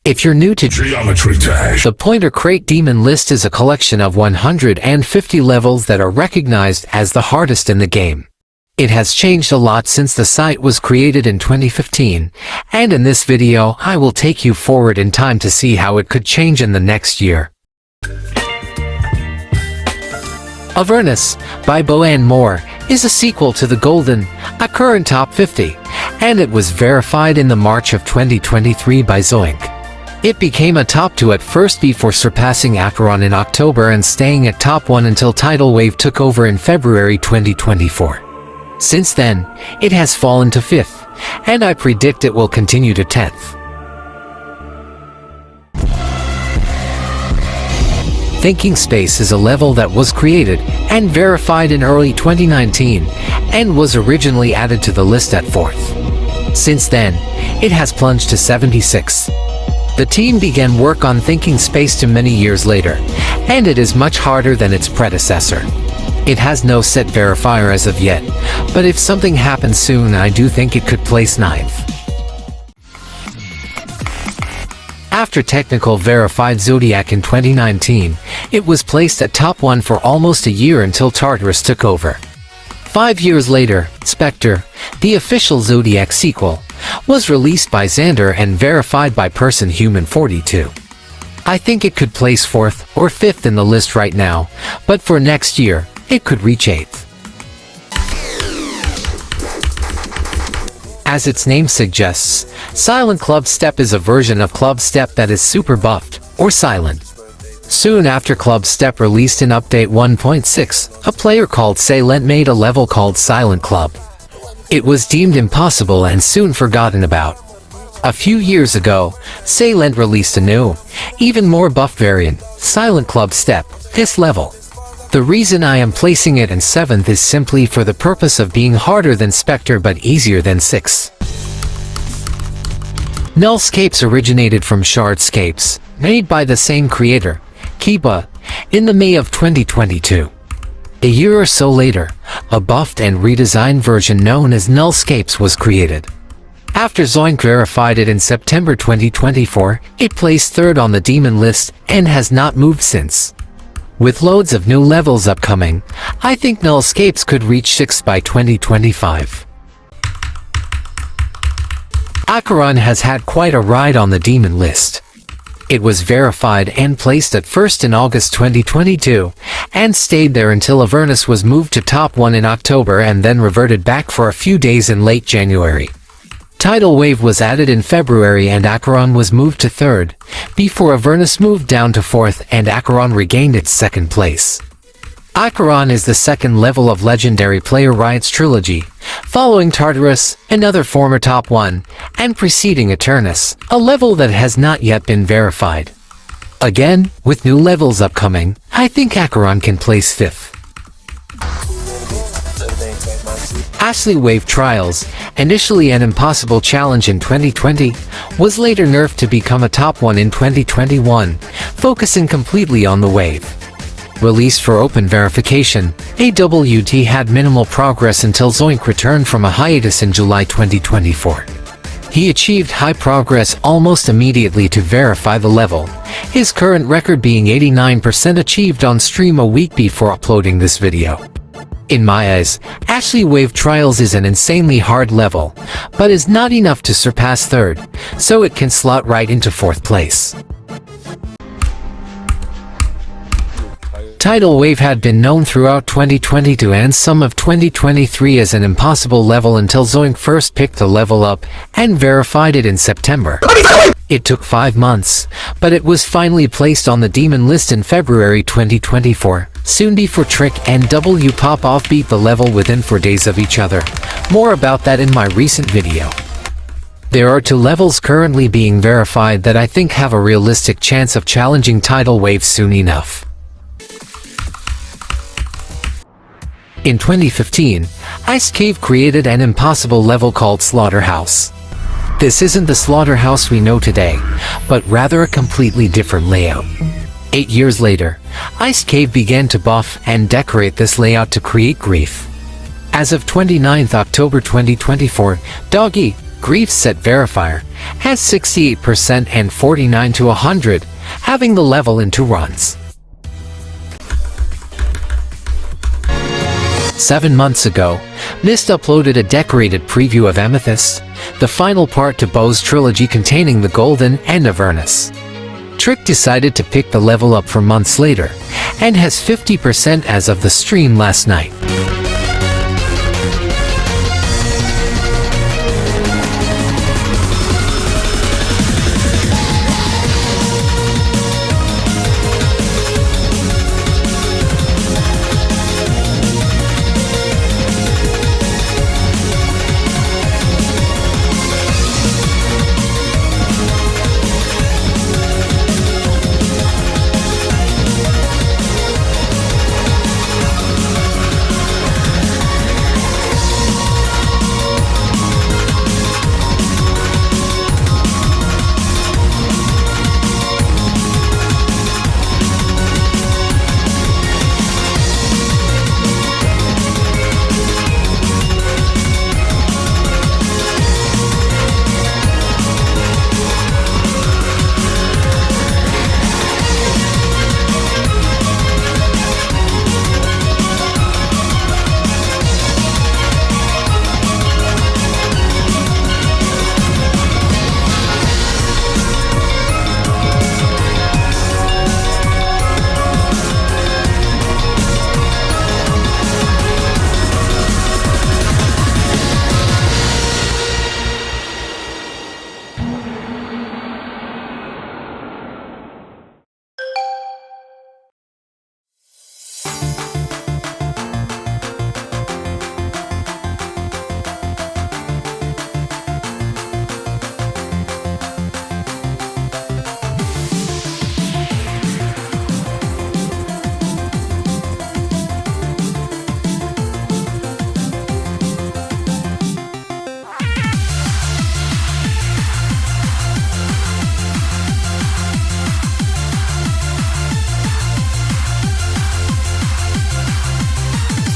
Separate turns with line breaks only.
If you're new to
Geometry Dash,
the Pointer Crate Demonlist is a collection of 150 levels that are recognized as the hardest in the game. It has changed a lot since the site was created in 2015, and in this video I will take you forward in time to see how it could change in the next year. Avernus, by Boan Moore, is a sequel to The Golden, a current top 50, and it was verified in the March of 2023 by Zoink. It became a top 2 at first before surpassing Acheron in October and staying at top 1 until Tidal Wave took over in February 2024. Since then, it has fallen to 5th, and I predict it will continue to 10th. Thinking Space is a level that was created and verified in early 2019 and was originally added to the list at 4th. Since then, it has plunged to 76th. The team began work on Thinking Space too many years later, and it is much harder than its predecessor. It has no set verifier as of yet, but if something happens soon I do think it could place 9th. After technical verified Zodiac in 2019, it was placed at top 1 for almost a year until Tartarus took over. 5 years later, Spectre, the official Zodiac sequel, was released by Xander and verified by Person Human 42. I think it could place 4th or 5th in the list right now, but for next year, it could reach 8th. As its name suggests, Silent Club Step is a version of Club Step that is super buffed, or silent. Soon after Club Step released in Update 1.6, a player called Silent made a level called Silent Club. It was deemed impossible and soon forgotten about. A few years ago, Silent released a new, even more buffed variant, Silent Club Step, this level. The reason I am placing it in 7th is simply for the purpose of being harder than Spectre but easier than 6. Nullscapes originated from Shardscapes, made by the same creator, Kiba, in the May of 2022. A year or so later, a buffed and redesigned version known as Nullscapes was created. After Zoink verified it in September 2024, it placed 3rd on the Demonlist and has not moved since. With loads of new levels upcoming, I think Nullscapes could reach 6th by 2025. Acheron has had quite a ride on the Demonlist. It was verified and placed at 1st in August 2022, and stayed there until Avernus was moved to top 1 in October and then reverted back for a few days in late January. Tidal Wave was added in February and Acheron was moved to 3rd, before Avernus moved down to 4th and Acheron regained its 2nd place. Acheron is the 2nd level of legendary player Riot's trilogy, following Tartarus, another former top 1, and preceding Eternus, a level that has not yet been verified. Again, with new levels upcoming, I think Acheron can place 5th. Ashley Wave Trials, initially an impossible challenge in 2020, was later nerfed to become a top 1 in 2021, focusing completely on the wave. Released for open verification, AWT had minimal progress until Zoink returned from a hiatus in July 2024. He achieved high progress almost immediately to verify the level, his current record being 89% achieved on stream a week before uploading this video. In my eyes, Ashley Wave Trials is an insanely hard level, but is not enough to surpass 3rd, so it can slot right into 4th place. Tidal Wave had been known throughout 2022 and some of 2023 as an impossible level until Zoink first picked the level up and verified it in September. It took 5 months, but it was finally placed on the Demonlist in February 2024, soon before Trick and W Pop-Off beat the level within 4 days of each other. More about that in my recent video. There are 2 levels currently being verified that I think have a realistic chance of challenging Tidal Wave soon enough. In 2015, Ice Cave created an impossible level called Slaughterhouse. This isn't the Slaughterhouse we know today, but rather a completely different layout. 8 years later, Ice Cave began to buff and decorate this layout to create grief. As of 29 October 2024, Doggy, Grief's set verifier has 68% and 49 to 100, having the level in 2 runs. 7 months ago, Mist uploaded a decorated preview of Amethyst, the final part to Bo's trilogy containing the Golden and Avernus. Trick decided to pick the level up for months later, and has 50% as of the stream last night.